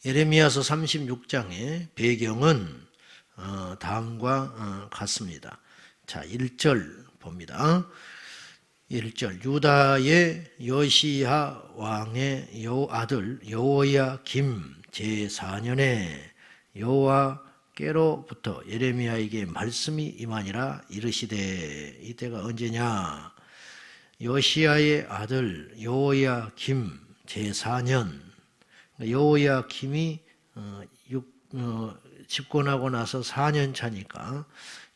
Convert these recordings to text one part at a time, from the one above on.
예레미야서 36장의 배경은 다음과 같습니다. 자, 1절 봅니다. 1절 유다의 요시야 왕의 아들 여호야김 제4년에 여호와께로부터 예레미야에게 말씀이 임하니라 이르시되, 이때가 언제냐? 요시야의 아들 여호야김 제4년, 여호야김이 집권하고 나서 4년 차니까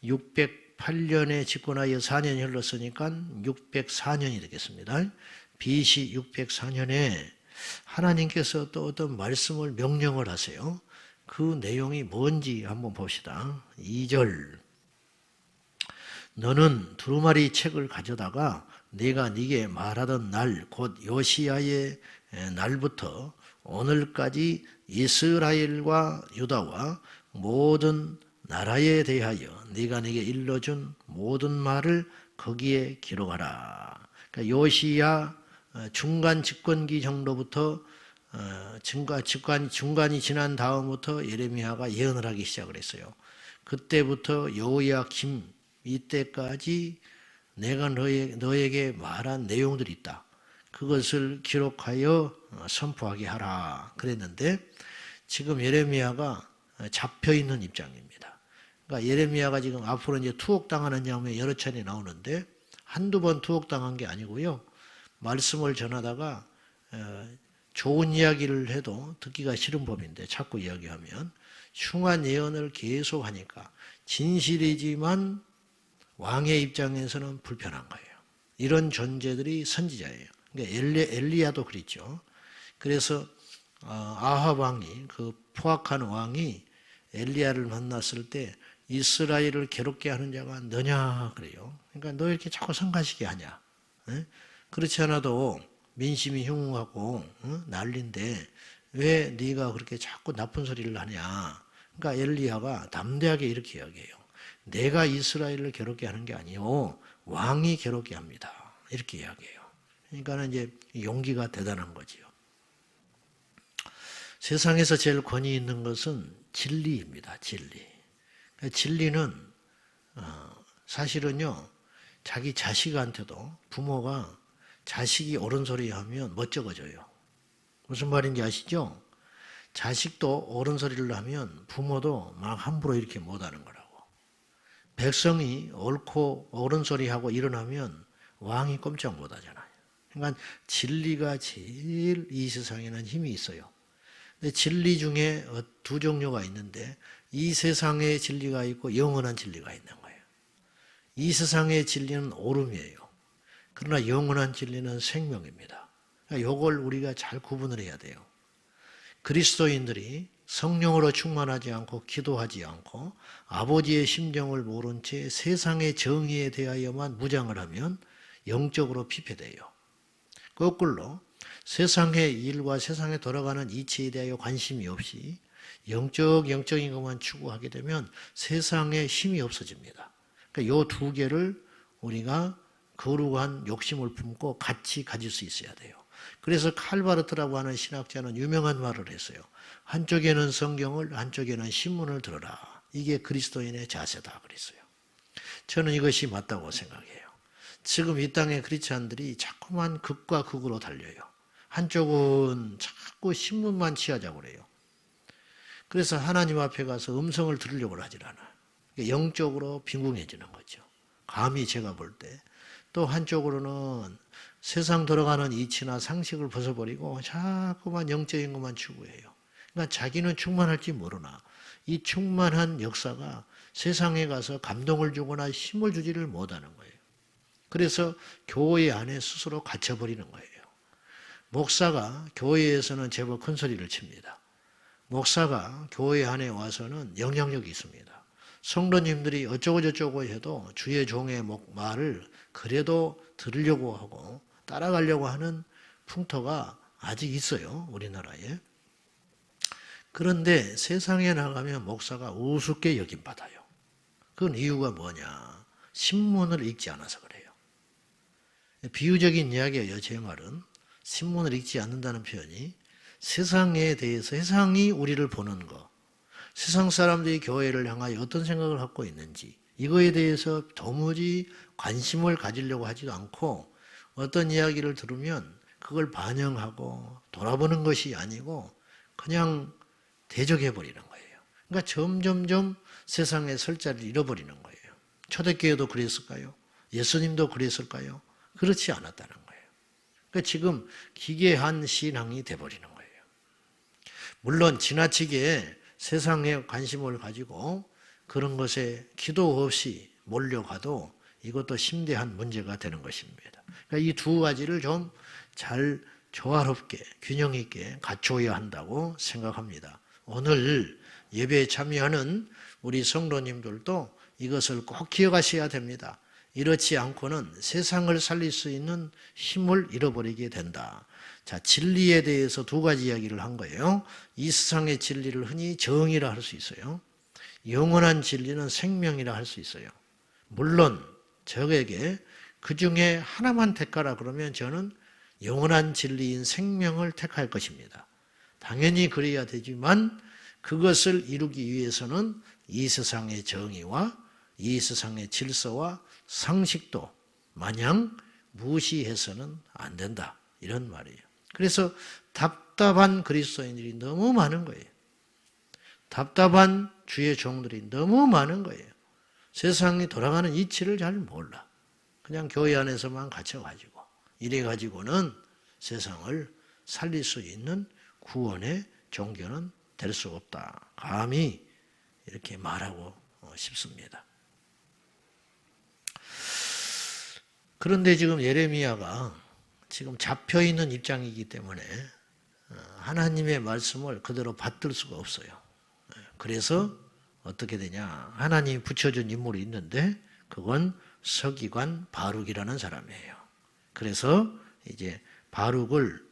608년에 집권하여 4년이 흘렀으니까 604년이 되겠습니다. BC 604년에 하나님께서 또 어떤 말씀을 명령을 하세요. 그 내용이 뭔지 한번 봅시다. 2절 너는 두루마리 책을 가져다가 내가 네게 말하던 날 곧 요시야의 날부터 오늘까지 이스라엘과 유다와 모든 나라에 대하여 네가 내게 일러준 모든 말을 거기에 기록하라. 그러니까 요시야 중간 집권기 정도부터 중간이 지난 다음부터 예레미야가 예언을 하기 시작을 했어요. 그때부터 여호야김 이때까지 내가 너에게 말한 내용들이 있다. 그것을 기록하여 선포하게 하라 그랬는데, 지금 예레미야가 잡혀있는 입장입니다. 그러니까 예레미야가 지금 앞으로 이제 투옥당하는 장면이 여러 차례 나오는데, 한두 번 투옥당한 게 아니고요. 말씀을 전하다가 좋은 이야기를 해도 듣기가 싫은 법인데 자꾸 이야기하면 흉한 예언을 계속 하니까 진실이지만 왕의 입장에서는 불편한 거예요. 이런 존재들이 선지자예요. 그러니까 엘리야도 그랬죠. 그래서 아합 왕이, 그 포악한 왕이 엘리야를 만났을 때 이스라엘을 괴롭게 하는 자가 너냐 그래요. 그러니까 너 이렇게 자꾸 성가시게 하냐. 그렇지 않아도 민심이 흉하고 난리인데 왜 네가 그렇게 자꾸 나쁜 소리를 하냐. 그러니까 엘리야가 담대하게 이렇게 이야기해요. 내가 이스라엘을 괴롭게 하는 게 아니요 왕이 괴롭게 합니다. 이렇게 이야기해요. 그러니까 이제 용기가 대단한 거지요. 세상에서 제일 권위 있는 것은 진리입니다. 진리. 진리는 사실은요, 자기 자식한테도 부모가 자식이 옳은 소리 하면 멋쩍어져요. 무슨 말인지 아시죠? 자식도 옳은 소리를 하면 부모도 막 함부로 이렇게 못하는 거라고. 백성이 옳고 옳은 소리 하고 일어나면 왕이 꼼짝 못하잖아요. 그러니까 진리가 제일 이 세상에는 힘이 있어요. 근데 진리 중에 두 종류가 있는데, 이 세상의 진리가 있고 영원한 진리가 있는 거예요. 이 세상의 진리는 오름이에요. 그러나 영원한 진리는 생명입니다. 그러니까 이걸 우리가 잘 구분을 해야 돼요. 그리스도인들이 성령으로 충만하지 않고 기도하지 않고 아버지의 심정을 모른 채 세상의 정의에 대하여만 무장을 하면 영적으로 피폐돼요. 거꾸로 세상의 일과 세상에 돌아가는 이치에 대하여 관심이 없이 영적인 것만 추구하게 되면 세상에 힘이 없어집니다. 그러니까 이 두 개를 우리가 거룩한 욕심을 품고 같이 가질 수 있어야 돼요. 그래서 칼바르트라고 하는 신학자는 유명한 말을 했어요. 한쪽에는 성경을, 한쪽에는 신문을 들어라. 이게 그리스도인의 자세다 그랬어요. 저는 이것이 맞다고 생각해요. 지금 이 땅의 크리스찬들이 자꾸만 극과 극으로 달려요. 한쪽은 자꾸 신문만 취하자고 그래요. 그래서 하나님 앞에 가서 음성을 들으려고 하질 않아요. 영적으로 빈궁해지는 거죠. 감히 제가 볼 때. 또 한쪽으로는 세상 돌아가는 이치나 상식을 벗어버리고 자꾸만 영적인 것만 추구해요. 그러니까 자기는 충만할지 모르나 이 충만한 역사가 세상에 가서 감동을 주거나 힘을 주지를 못하는 거예요. 그래서 교회 안에 스스로 갇혀버리는 거예요. 목사가 교회에서는 제법 큰 소리를 칩니다. 목사가 교회 안에 와서는 영향력이 있습니다. 성도님들이 어쩌고 저쩌고 해도 주의 종의 말을 그래도 들으려고 하고 따라가려고 하는 풍토가 아직 있어요. 우리나라에. 그런데 세상에 나가면 목사가 우습게 여김받아요. 그건 이유가 뭐냐? 신문을 읽지 않아서 그래요. 비유적인 이야기예요. 제 말은. 신문을 읽지 않는다는 표현이 세상에 대해서 세상이 우리를 보는 거, 세상 사람들이 교회를 향하여 어떤 생각을 갖고 있는지 이거에 대해서 도무지 관심을 가지려고 하지도 않고 어떤 이야기를 들으면 그걸 반영하고 돌아보는 것이 아니고 그냥 대적해버리는 거예요. 그러니까 점점점 세상의 설 자리를 잃어버리는 거예요. 초대교회도 그랬을까요? 예수님도 그랬을까요? 그렇지 않았다는 거예요. 그러니까 지금 기괴한 신앙이 돼버리는 거예요. 물론 지나치게 세상에 관심을 가지고 그런 것에 기도 없이 몰려가도 이것도 심대한 문제가 되는 것입니다. 그러니까 이 두 가지를 좀 잘 조화롭게 균형 있게 갖춰야 한다고 생각합니다. 오늘 예배에 참여하는 우리 성도님들도 이것을 꼭 기억하셔야 됩니다. 이렇지 않고는 세상을 살릴 수 있는 힘을 잃어버리게 된다. 자, 진리에 대해서 두 가지 이야기를 한 거예요. 이 세상의 진리를 흔히 정의라 할 수 있어요. 영원한 진리는 생명이라 할 수 있어요. 물론 저에게 그 중에 하나만 택하라 그러면 저는 영원한 진리인 생명을 택할 것입니다. 당연히 그래야 되지만 그것을 이루기 위해서는 이 세상의 정의와 이 세상의 질서와 상식도 마냥 무시해서는 안 된다. 이런 말이에요. 그래서 답답한 그리스도인들이 너무 많은 거예요. 답답한 주의 종들이 너무 많은 거예요. 세상이 돌아가는 이치를 잘 몰라. 그냥 교회 안에서만 갇혀가지고 이래가지고는 세상을 살릴 수 있는 구원의 종교는 될 수 없다. 감히 이렇게 말하고 싶습니다. 그런데 지금 예레미야가 지금 잡혀있는 입장이기 때문에 하나님의 말씀을 그대로 받들 수가 없어요. 그래서 어떻게 되냐. 하나님이 붙여준 인물이 있는데 그건 서기관 바룩이라는 사람이에요. 그래서 이제 바룩을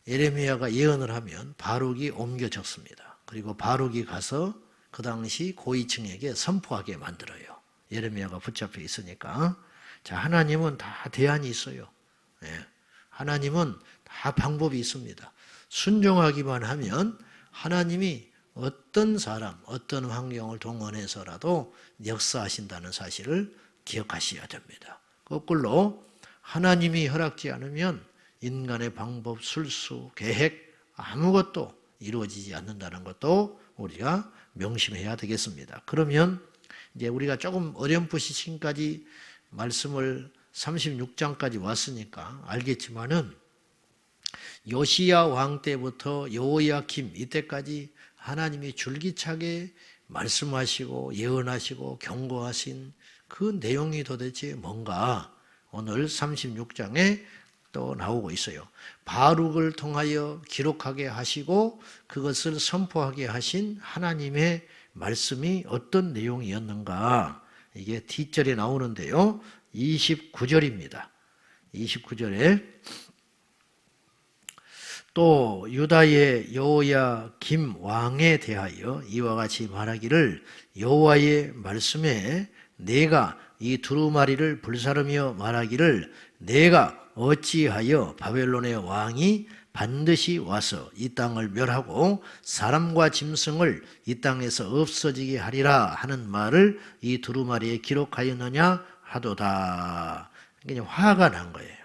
예레미야가 예언을 하면 바룩이 옮겨 적습니다. 그리고 바룩이 가서 그 당시 고위층에게 선포하게 만들어요. 예레미야가 붙잡혀 있으니까. 자, 하나님은 다 대안이 있어요. 예. 하나님은 다 방법이 있습니다. 순종하기만 하면 하나님이 어떤 사람, 어떤 환경을 동원해서라도 역사하신다는 사실을 기억하셔야 됩니다. 거꾸로 하나님이 허락지 않으면 인간의 방법, 술수, 계획 아무것도 이루어지지 않는다는 것도 우리가 명심해야 되겠습니다. 그러면 이제 우리가 조금 어렴풋이 지금까지 말씀을 36장까지 왔으니까 알겠지만은 요시야 왕 때부터 여호야김 이때까지 하나님이 줄기차게 말씀하시고 예언하시고 경고하신 그 내용이 도대체 뭔가 오늘 36장에 또 나오고 있어요. 바룩을 통하여 기록하게 하시고 그것을 선포하게 하신 하나님의 말씀이 어떤 내용이었는가 이게 뒷절에 나오는데요. 29절입니다. 29절에 또 유다의 여호야김 왕에 대하여 이와 같이 말하기를 여호와의 말씀에 내가 이 두루마리를 불사르며 말하기를 내가 어찌하여 바벨론의 왕이 반드시 와서 이 땅을 멸하고 사람과 짐승을 이 땅에서 없어지게 하리라 하는 말을 이 두루마리에 기록하였느냐 하도다. 그러니까 화가 난 거예요.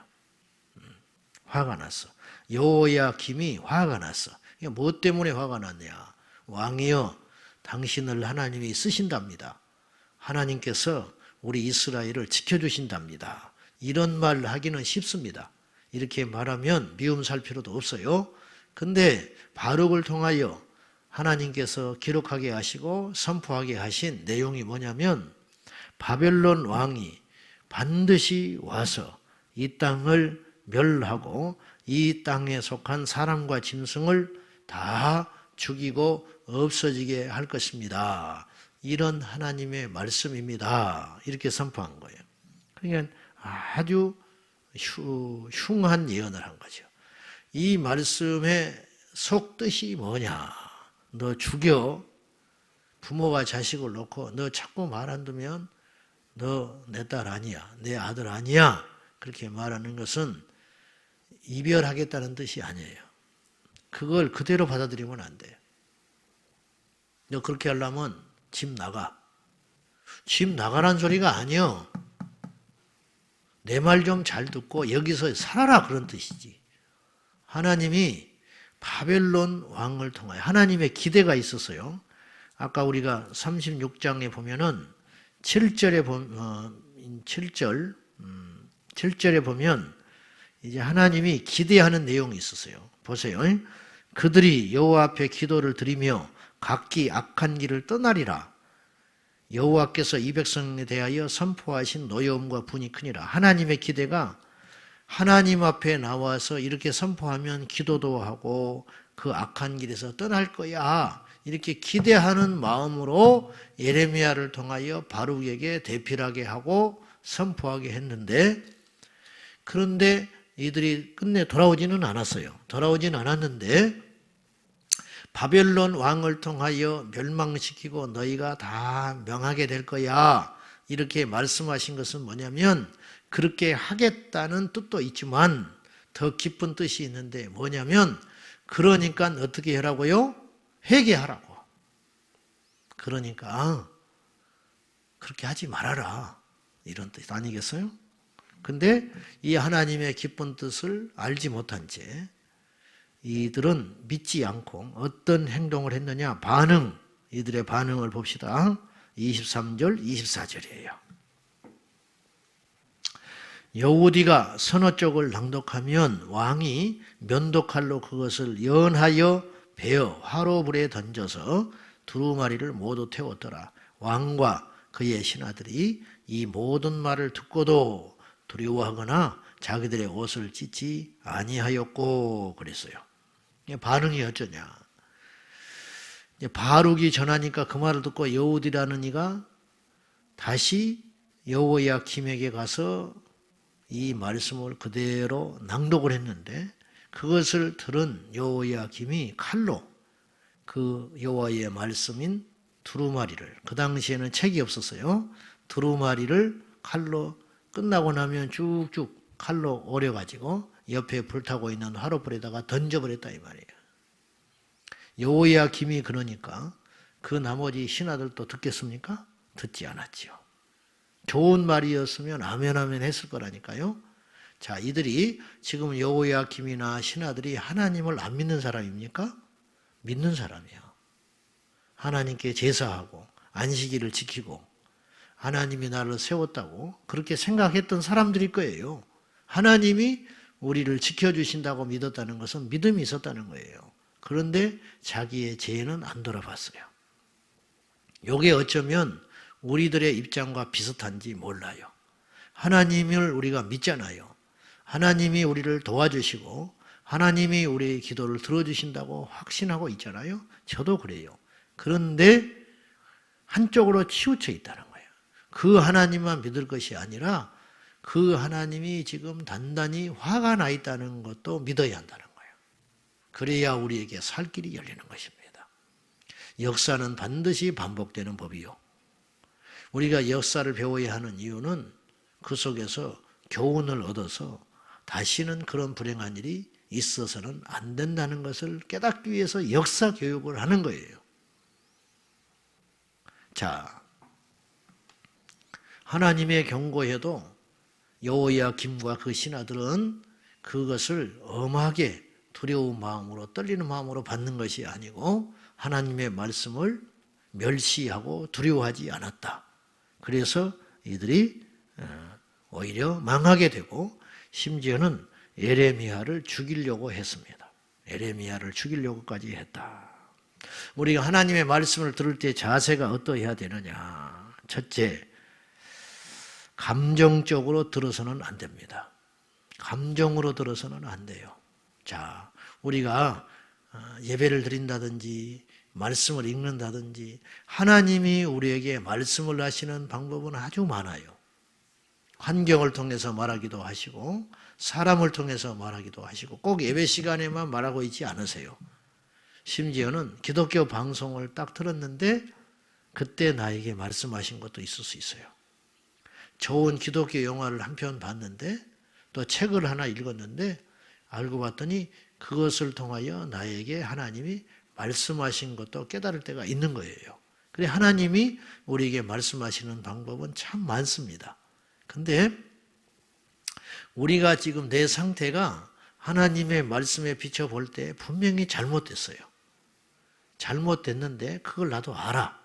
화가 났어. 여호야김이 화가 났어. 뭐 때문에 화가 났냐? 왕이여, 당신을 하나님이 쓰신답니다. 하나님께서 우리 이스라엘을 지켜주신답니다. 이런 말 하기는 쉽습니다. 이렇게 말하면 미움 살 필요도 없어요. 근데 바룩을 통하여 하나님께서 기록하게 하시고 선포하게 하신 내용이 뭐냐면 바벨론 왕이 반드시 와서 이 땅을 멸하고 이 땅에 속한 사람과 짐승을 다 죽이고 없어지게 할 것입니다. 이런 하나님의 말씀입니다. 이렇게 선포한 거예요. 그러니까 아주 흉한 예언을 한 거죠. 이 말씀의 속뜻이 뭐냐? 너 죽여. 부모가 자식을 놓고 너 자꾸 말 안 두면 너 내 딸 아니야. 내 아들 아니야. 그렇게 말하는 것은 이별하겠다는 뜻이 아니에요. 그걸 그대로 받아들이면 안 돼요. 너 그렇게 하려면 집 나가. 집 나가란 소리가 아니여. 내 말 좀 잘 듣고 여기서 살아라 그런 뜻이지. 하나님이 바벨론 왕을 통하여 하나님의 기대가 있었어요. 아까 우리가 36장에 보면은 7절에 보면 이제 하나님이 기대하는 내용이 있었어요. 보세요. 그들이 여호와 앞에 기도를 드리며 각기 악한 길을 떠나리라. 여호와께서 이 백성에 대하여 선포하신 노여움과 분이 크니라. 하나님의 기대가 하나님 앞에 나와서 이렇게 선포하면 기도도 하고 그 악한 길에서 떠날 거야. 이렇게 기대하는 마음으로 예레미야를 통하여 바룩에게 대필하게 하고 선포하게 했는데, 그런데 이들이 끝내 돌아오지는 않았어요. 돌아오진 않았는데 바벨론 왕을 통하여 멸망시키고 너희가 다 명하게 될 거야. 이렇게 말씀하신 것은 뭐냐면 그렇게 하겠다는 뜻도 있지만 더 깊은 뜻이 있는데 뭐냐면 그러니까 어떻게 하라고요? 회개하라고. 그러니까 그렇게 하지 말아라. 이런 뜻 아니겠어요? 근데 이 하나님의 기쁜 뜻을 알지 못한 채 이들은 믿지 않고 어떤 행동을 했느냐? 이들의 반응을 봅시다. 23절, 24절이에요. 여우디가 서너 쪽을 낭독하면 왕이 면도칼로 그것을 연하여 베어 화로불에 던져서 두루마리를 모두 태웠더라. 왕과 그의 신하들이 이 모든 말을 듣고도 두려워하거나 자기들의 옷을 찢지 아니하였고 그랬어요. 반응이 어쩌냐? 바룩이 전하니까 그 말을 듣고 여우디라는 이가 다시 여호야김에게 가서 이 말씀을 그대로 낭독을 했는데 그것을 들은 여호야김이 칼로 그 여호와의 말씀인 두루마리를, 그 당시에는 책이 없었어요. 두루마리를 칼로 끝나고 나면 쭉쭉 칼로 오려가지고 옆에 불타고 있는 화로불에다가 던져버렸다 이 말이에요. 여호야김이 그러니까 그 나머지 신하들도 듣겠습니까? 듣지 않았지요. 좋은 말이었으면 아멘 아멘 했을 거라니까요. 자, 이들이 지금 여호야김이나 신하들이 하나님을 안 믿는 사람입니까? 믿는 사람이에요. 하나님께 제사하고 안식일을 지키고 하나님이 나를 세웠다고 그렇게 생각했던 사람들일 거예요. 하나님이 우리를 지켜주신다고 믿었다는 것은 믿음이 있었다는 거예요. 그런데 자기의 죄는 안 돌아봤어요. 이게 어쩌면 우리들의 입장과 비슷한지 몰라요. 하나님을 우리가 믿잖아요. 하나님이 우리를 도와주시고 하나님이 우리의 기도를 들어주신다고 확신하고 있잖아요. 저도 그래요. 그런데 한쪽으로 치우쳐 있다는 거예요. 그 하나님만 믿을 것이 아니라 그 하나님이 지금 단단히 화가 나 있다는 것도 믿어야 한다는 거예요. 그래야 우리에게 살 길이 열리는 것입니다. 역사는 반드시 반복되는 법이요. 우리가 역사를 배워야 하는 이유는 그 속에서 교훈을 얻어서 다시는 그런 불행한 일이 있어서는 안 된다는 것을 깨닫기 위해서 역사 교육을 하는 거예요. 자, 하나님의 경고에도 여호야김과 그 신하들은 그것을 엄하게 두려운 마음으로 떨리는 마음으로 받는 것이 아니고 하나님의 말씀을 멸시하고 두려워하지 않았다. 그래서 이들이 오히려 망하게 되고 심지어는 예레미야를 죽이려고 했습니다. 예레미야를 죽이려고까지 했다. 우리가 하나님의 말씀을 들을 때 자세가 어떠해야 되느냐? 첫째, 감정적으로 들어서는 안 됩니다. 감정으로 들어서는 안 돼요. 자, 우리가 예배를 드린다든지 말씀을 읽는다든지 하나님이 우리에게 말씀을 하시는 방법은 아주 많아요. 환경을 통해서 말하기도 하시고 사람을 통해서 말하기도 하시고 꼭 예배 시간에만 말하고 있지 않으세요. 심지어는 기독교 방송을 딱 들었는데 그때 나에게 말씀하신 것도 있을 수 있어요. 좋은 기독교 영화를 한 편 봤는데 또 책을 하나 읽었는데 알고 봤더니 그것을 통하여 나에게 하나님이 말씀하신 것도 깨달을 때가 있는 거예요. 그래 하나님이 우리에게 말씀하시는 방법은 참 많습니다. 근데 우리가 지금 내 상태가 하나님의 말씀에 비춰볼 때 분명히 잘못됐어요. 잘못됐는데 그걸 나도 알아.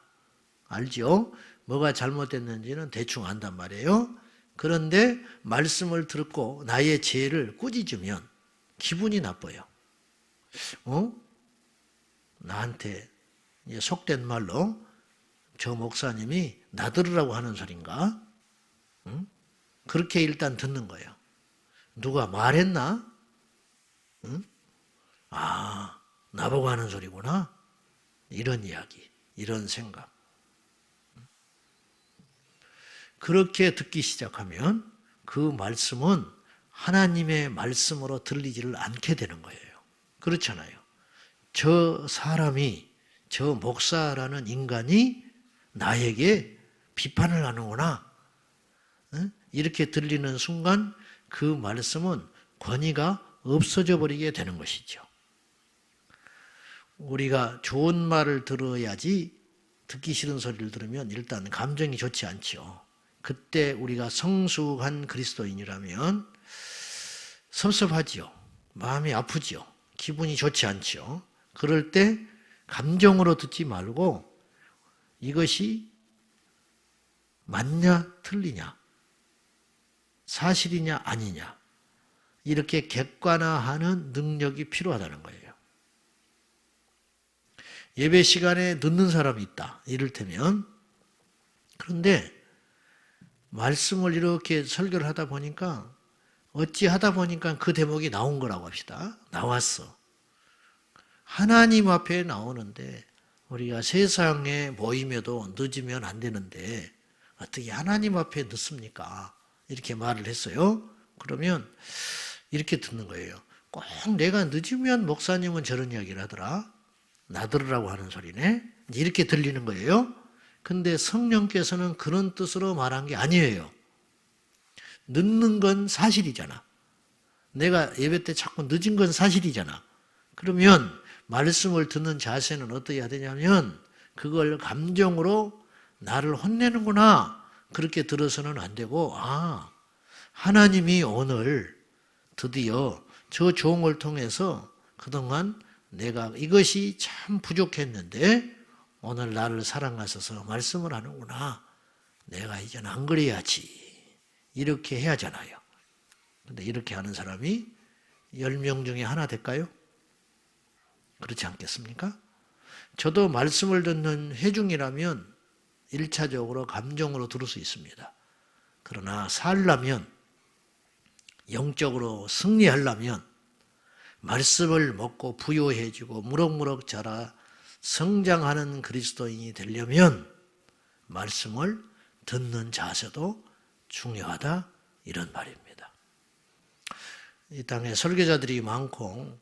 알죠? 뭐가 잘못됐는지는 대충 안단 말이에요. 그런데 말씀을 듣고 나의 죄를 꾸짖으면 기분이 나빠요. 나한테 속된 말로 저 목사님이 나들으라고 하는 소린가? 응? 그렇게 일단 듣는 거예요. 누가 말했나? 응? 아, 나보고 하는 소리구나. 이런 이야기, 이런 생각. 그렇게 듣기 시작하면 그 말씀은 하나님의 말씀으로 들리지를 않게 되는 거예요. 그렇잖아요. 저 사람이, 저 목사라는 인간이 나에게 비판을 하는구나. 이렇게 들리는 순간 그 말씀은 권위가 없어져 버리게 되는 것이죠. 우리가 좋은 말을 들어야지 듣기 싫은 소리를 들으면 일단 감정이 좋지 않죠. 그때 우리가 성숙한 그리스도인이라면 섭섭하지요. 마음이 아프지요. 기분이 좋지 않죠. 그럴 때 감정으로 듣지 말고 이것이 맞냐 틀리냐 사실이냐 아니냐 이렇게 객관화하는 능력이 필요하다는 거예요. 예배 시간에 늦는 사람이 있다. 이를테면 그런데 말씀을 이렇게 설교를 하다 보니까 어찌 하다 보니까 그 대목이 나온 거라고 합시다. 나왔어. 하나님 앞에 나오는데 우리가 세상에 모임에도 늦으면 안 되는데 어떻게 하나님 앞에 늦습니까? 이렇게 말을 했어요. 그러면 이렇게 듣는 거예요. 꼭 내가 늦으면 목사님은 저런 이야기를 하더라. 나들으라고 하는 소리네. 이렇게 들리는 거예요. 근데 성령께서는 그런 뜻으로 말한 게 아니에요. 늦는 건 사실이잖아. 내가 예배 때 자꾸 늦은 건 사실이잖아. 그러면 말씀을 듣는 자세는 어떻게 해야 되냐면 그걸 감정으로 나를 혼내는구나. 그렇게 들어서는 안 되고 하나님이 오늘 드디어 저 종을 통해서 그동안 내가 이것이 참 부족했는데 오늘 나를 사랑하셔서 말씀을 하는구나. 내가 이제는 안 그래야지. 이렇게 해야 하잖아요. 근데 이렇게 하는 사람이 10명 중에 하나 될까요? 그렇지 않겠습니까? 저도 말씀을 듣는 회중이라면 1차적으로 감정으로 들을 수 있습니다. 그러나 살려면 영적으로 승리하려면 말씀을 먹고 부요해지고 무럭무럭 자라 성장하는 그리스도인이 되려면 말씀을 듣는 자세도 중요하다 이런 말입니다. 이 땅에 설교자들이 많고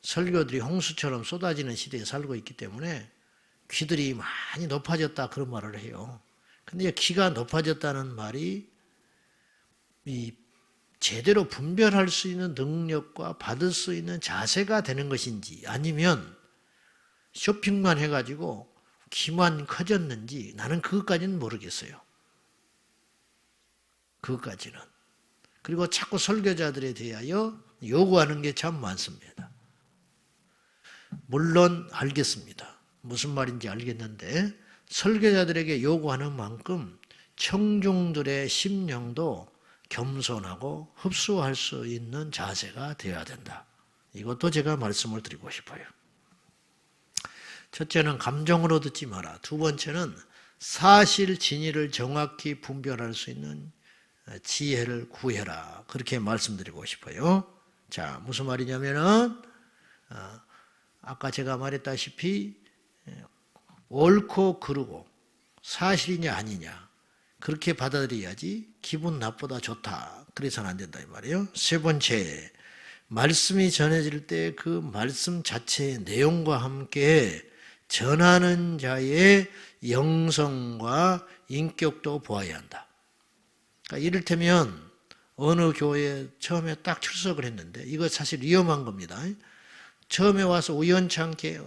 설교들이 홍수처럼 쏟아지는 시대에 살고 있기 때문에 귀들이 많이 높아졌다 그런 말을 해요. 근데 귀가 높아졌다는 말이 이 제대로 분별할 수 있는 능력과 받을 수 있는 자세가 되는 것인지 아니면 쇼핑만 해가지고 귀만 커졌는지 나는 그것까지는 모르겠어요. 그것까지는. 그리고 자꾸 설교자들에 대하여 요구하는 게 참 많습니다. 물론 알겠습니다. 무슨 말인지 알겠는데 설교자들에게 요구하는 만큼 청중들의 심령도 겸손하고 흡수할 수 있는 자세가 되어야 된다. 이것도 제가 말씀을 드리고 싶어요. 첫째는 감정으로 듣지 마라. 두 번째는 사실 진위를 정확히 분별할 수 있는 지혜를 구해라. 그렇게 말씀드리고 싶어요. 자, 무슨 말이냐면은 아까 제가 말했다시피 옳고 그르고 사실이냐 아니냐 그렇게 받아들여야지 기분 나쁘다 좋다 그래서는 안 된다 이 말이에요. 세 번째, 말씀이 전해질 때 그 말씀 자체의 내용과 함께 전하는 자의 영성과 인격도 보아야 한다. 그러니까 이를테면 어느 교회에 처음에 딱 출석을 했는데 이거 사실 위험한 겁니다. 처음에 와서 우연찮게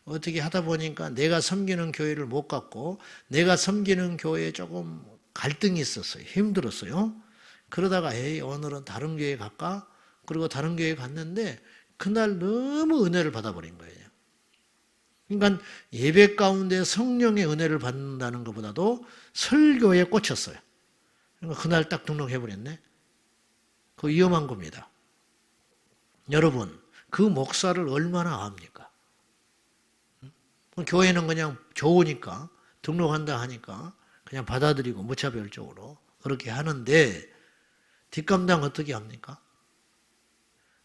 어떻게 하다 보니까 내가 섬기는 교회를 못 갔고 내가 섬기는 교회에 조금 갈등이 있었어요. 힘들었어요. 그러다가 에이 오늘은 다른 교회 갈까? 그리고 다른 교회 갔는데 그날 너무 은혜를 받아버린 거예요. 그러니까 예배 가운데 성령의 은혜를 받는다는 것보다도 설교에 꽂혔어요. 그러니까 그날 딱 등록해버렸네. 그거 위험한 겁니다. 여러분, 그 목사를 얼마나 압니까? 교회는 그냥 좋으니까 등록한다 하니까 그냥 받아들이고 무차별적으로 그렇게 하는데 뒷감당 어떻게 합니까?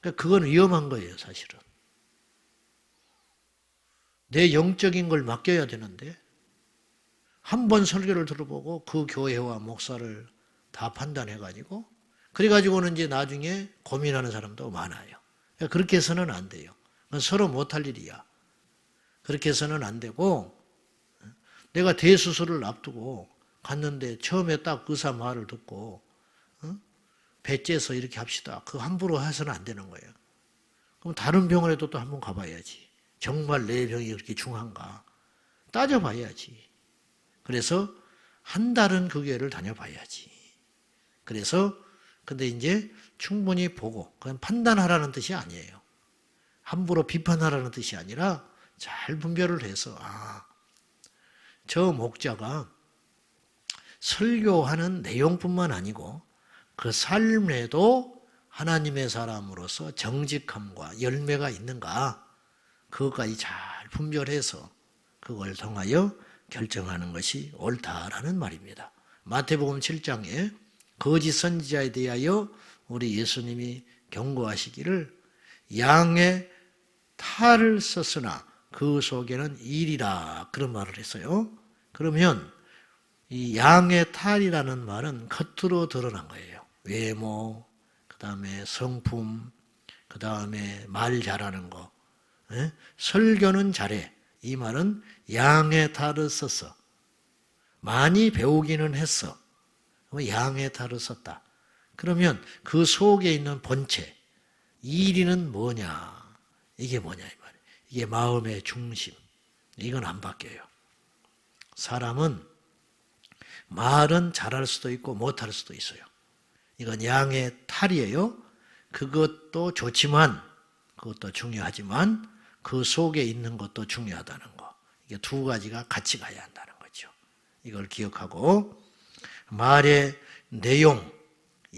그러니까 그건 위험한 거예요, 사실은. 내 영적인 걸 맡겨야 되는데 한 번 설교를 들어보고 그 교회와 목사를 다 판단해가지고 그래가지고는 이제 나중에 고민하는 사람도 많아요. 그러니까 그렇게 해서는 안 돼요. 그건 서로 못할 일이야. 그렇게 해서는 안 되고 내가 대수술을 앞두고 갔는데 처음에 딱 의사 말을 듣고 배째서 이렇게 합시다. 그거 함부로 해서는 안 되는 거예요. 그럼 다른 병원에도 또 한번 가봐야지. 정말 내 병이 그렇게 중한가 따져봐야지. 그래서 한 달은 그 교회를 다녀봐야지. 그래서 근데 이제 충분히 보고 그건 판단하라는 뜻이 아니에요. 함부로 비판하라는 뜻이 아니라 잘 분별을 해서 저 목자가 설교하는 내용뿐만 아니고 그 삶에도 하나님의 사람으로서 정직함과 열매가 있는가 그것까지 잘 분별해서 그걸 통하여 결정하는 것이 옳다라는 말입니다. 마태복음 7장에 거짓 선지자에 대하여 우리 예수님이 경고하시기를 양의 탈을 썼으나 그 속에는 일이라 그런 말을 했어요. 그러면 이 양의 탈이라는 말은 겉으로 드러난 거예요. 외모, 그 다음에 성품, 그 다음에 말 잘하는 거. 설교는 잘해. 이 말은 양의 탈을 썼어. 많이 배우기는 했어. 양의 탈을 썼다. 그러면 그 속에 있는 본체, 일이는 뭐냐? 이게 뭐냐 이 말이에요. 이게 마음의 중심. 이건 안 바뀌어요. 사람은 말은 잘할 수도 있고 못할 수도 있어요. 이건 양의 탈이에요. 그것도 좋지만 그것도 중요하지만 그 속에 있는 것도 중요하다는 거. 이게 두 가지가 같이 가야 한다는 거죠. 이걸 기억하고 말의 내용,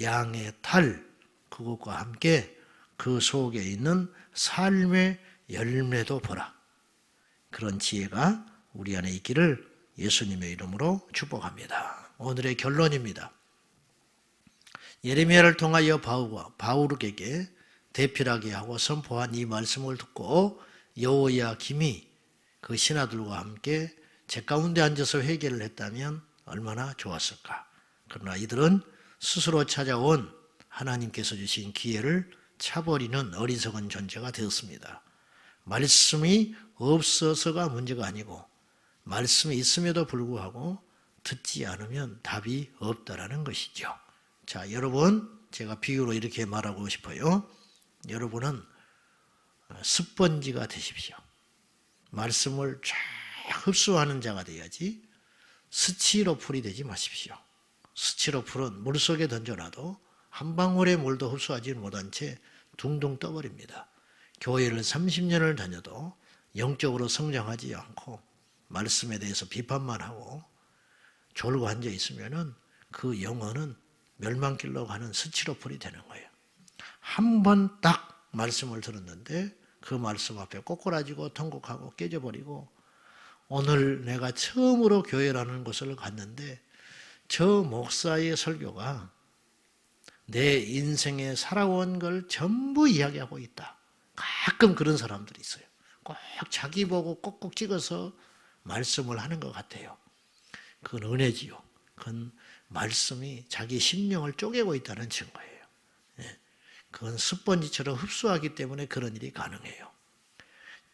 양의 탈 그것과 함께 그 속에 있는 삶의 열매도 보라. 그런 지혜가 우리 안에 있기를 예수님의 이름으로 축복합니다. 오늘의 결론입니다. 예레미야를 통하여 바울에게 대필하게 하고 선포한 이 말씀을 듣고 여호야김이 그 신하들과 함께 제 가운데 앉아서 회개를 했다면 얼마나 좋았을까. 그러나 이들은 스스로 찾아온 하나님께서 주신 기회를 차버리는 어리석은 존재가 되었습니다. 말씀이 없어서가 문제가 아니고 말씀이 있음에도 불구하고 듣지 않으면 답이 없다라는 것이죠. 자, 여러분 제가 비유로 이렇게 말하고 싶어요. 여러분은 스펀지가 되십시오. 말씀을 쫙 흡수하는 자가 돼야지 스티로폴이 되지 마십시오. 스티로폴은 물속에 던져놔도 한 방울의 물도 흡수하지 못한 채 둥둥 떠버립니다. 교회를 30년을 다녀도 영적으로 성장하지 않고 말씀에 대해서 비판만 하고 졸고 앉아 있으면은 그 영혼은 멸망길로 가는 스티로폴이 되는 거예요. 한 번 딱 말씀을 들었는데 그 말씀 앞에 꼬꾸라지고 통곡하고 깨져버리고 오늘 내가 처음으로 교회라는 곳을 갔는데 저 목사의 설교가 내 인생에 살아온 걸 전부 이야기하고 있다. 가끔 그런 사람들이 있어요. 꼭 자기 보고 꼭꼭 찍어서 말씀을 하는 것 같아요. 그건 은혜지요. 그건 말씀이 자기 심령을 쪼개고 있다는 증거예요. 그건 스펀지처럼 흡수하기 때문에 그런 일이 가능해요.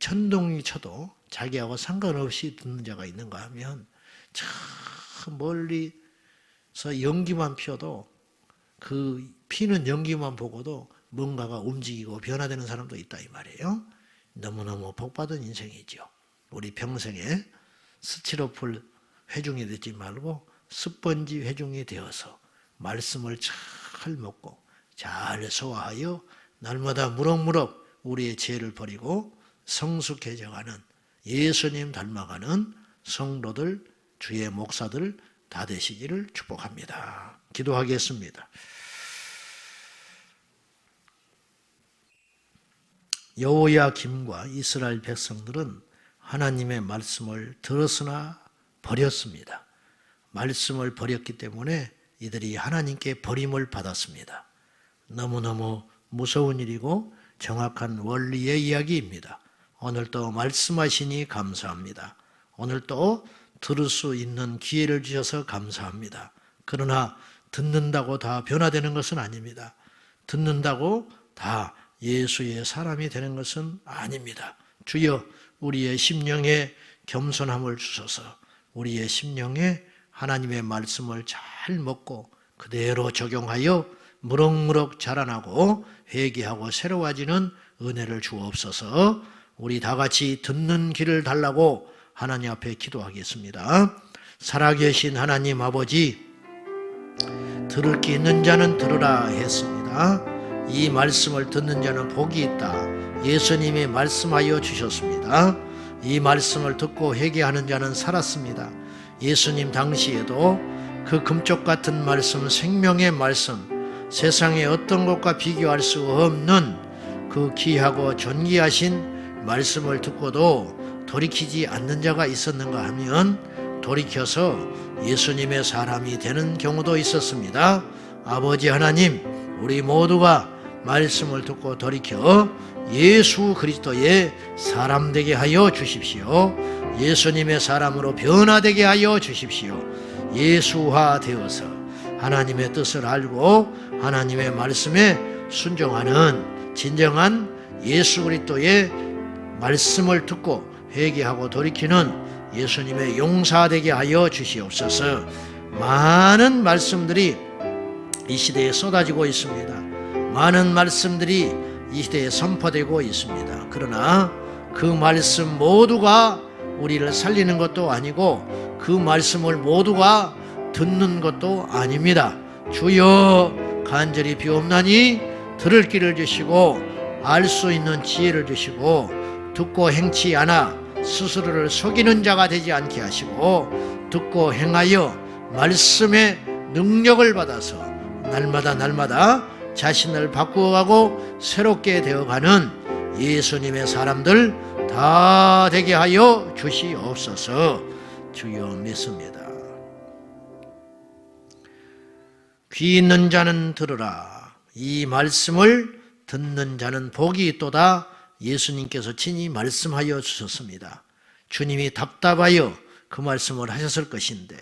천둥이 쳐도 자기하고 상관없이 듣는 자가 있는가 하면 참 멀리서 연기만 피어도 그 피는 연기만 보고도 뭔가가 움직이고 변화되는 사람도 있다 이 말이에요. 너무너무 복받은 인생이죠. 우리 평생에 스티로폴 회중이 되지 말고 스펀지 회중이 되어서 말씀을 잘 먹고 잘 소화하여 날마다 무럭무럭 우리의 죄를 버리고 성숙해져가는, 예수님 닮아가는 성도들, 주의 목사들 다 되시기를 축복합니다. 기도하겠습니다. 여호야김과 이스라엘 백성들은 하나님의 말씀을 들었으나 버렸습니다. 말씀을 버렸기 때문에 이들이 하나님께 버림을 받았습니다. 너무너무 무서운 일이고 정확한 원리의 이야기입니다. 오늘 또 말씀하시니 감사합니다. 오늘 또 들을 수 있는 기회를 주셔서 감사합니다. 그러나 듣는다고 다 변화되는 것은 아닙니다. 듣는다고 다 예수의 사람이 되는 것은 아닙니다. 주여, 우리의 심령에 겸손함을 주셔서 우리의 심령에 하나님의 말씀을 잘 먹고 그대로 적용하여 무럭무럭 자라나고 회개하고 새로워지는 은혜를 주옵소서. 우리 다 같이 듣는 길을 달라고 하나님 앞에 기도하겠습니다. 살아계신 하나님 아버지, 들을 게 있는 자는 들으라 했습니다. 이 말씀을 듣는 자는 복이 있다. 예수님이 말씀하여 주셨습니다. 이 말씀을 듣고 회개하는 자는 살았습니다. 예수님 당시에도 그 금쪽 같은 말씀, 생명의 말씀, 세상의 어떤 것과 비교할 수 없는 그 귀하고 존귀하신 말씀을 듣고도 돌이키지 않는 자가 있었는가 하면 돌이켜서 예수님의 사람이 되는 경우도 있었습니다. 아버지 하나님, 우리 모두가 말씀을 듣고 돌이켜 예수 그리스도의 사람 되게 하여 주십시오. 예수님의 사람으로 변화되게 하여 주십시오. 예수화 되어서 하나님의 뜻을 알고 하나님의 말씀에 순종하는 진정한 예수 그리스도의 말씀을 듣고 회개하고 돌이키는 예수님의 용사되게 하여 주시옵소서. 많은 말씀들이 이 시대에 쏟아지고 있습니다. 많은 말씀들이 이 시대에 선포되고 있습니다. 그러나 그 말씀 모두가 우리를 살리는 것도 아니고 그 말씀을 모두가 듣는 것도 아닙니다. 주여, 간절히 비옵나니 들을 길을 주시고 알 수 있는 지혜를 주시고 듣고 행치 않아 스스로를 속이는 자가 되지 않게 하시고 듣고 행하여 말씀의 능력을 받아서 날마다 자신을 바꾸어가고 새롭게 되어가는 예수님의 사람들 다 되게 하여 주시옵소서. 주여 믿습니다. 귀 있는 자는 들으라. 이 말씀을 듣는 자는 복이 있도다. 예수님께서 친히 말씀하여 주셨습니다. 주님이 답답하여 그 말씀을 하셨을 것인데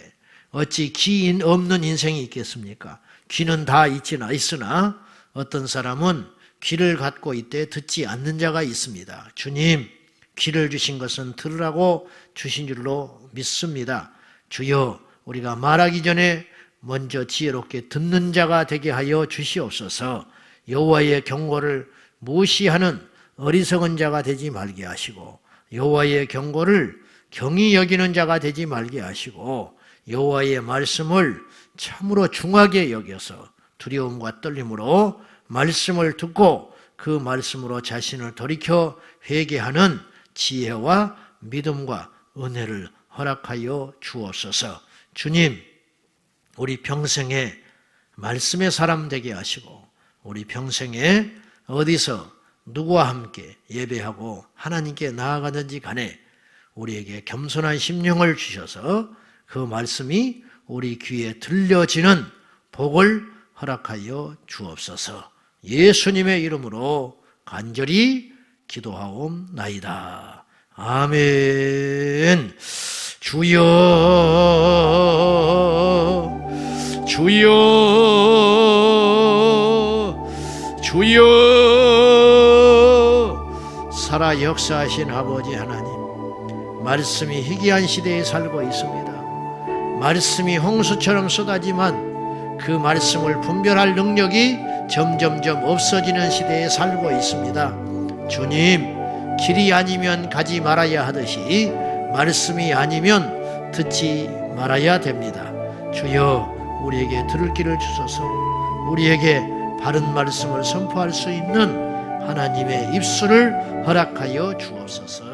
어찌 귀 없는 인생이 있겠습니까? 귀는 다 있으나 어떤 사람은 귀를 갖고 있되 듣지 않는 자가 있습니다. 주님, 귀를 주신 것은 들으라고 주신 줄로 믿습니다. 주여, 우리가 말하기 전에 먼저 지혜롭게 듣는 자가 되게 하여 주시옵소서. 여호와의 경고를 무시하는 어리석은 자가 되지 말게 하시고 여호와의 경고를 경히 여기는 자가 되지 말게 하시고 여호와의 말씀을 참으로 중하게 여겨서 두려움과 떨림으로 말씀을 듣고 그 말씀으로 자신을 돌이켜 회개하는 지혜와 믿음과 은혜를 허락하여 주옵소서. 주님, 우리 평생에 말씀의 사람 되게 하시고 우리 평생에 어디서 누구와 함께 예배하고 하나님께 나아가든지 간에 우리에게 겸손한 심령을 주셔서 그 말씀이 우리 귀에 들려지는 복을 허락하여 주옵소서. 예수님의 이름으로 간절히 기도하옵나이다. 아멘. 주여, 주여, 주여. 살아 역사하신 아버지 하나님, 말씀이 희귀한 시대에 살고 있습니다. 말씀이 홍수처럼 쏟아지만 그 말씀을 분별할 능력이 점점점 없어지는 시대에 살고 있습니다. 주님, 길이 아니면 가지 말아야 하듯이 말씀이 아니면 듣지 말아야 됩니다. 주여 우리에게 들을 길을 주소서. 우리에게 바른 말씀을 선포할 수 있는 하나님의 입술을 허락하여 주옵소서.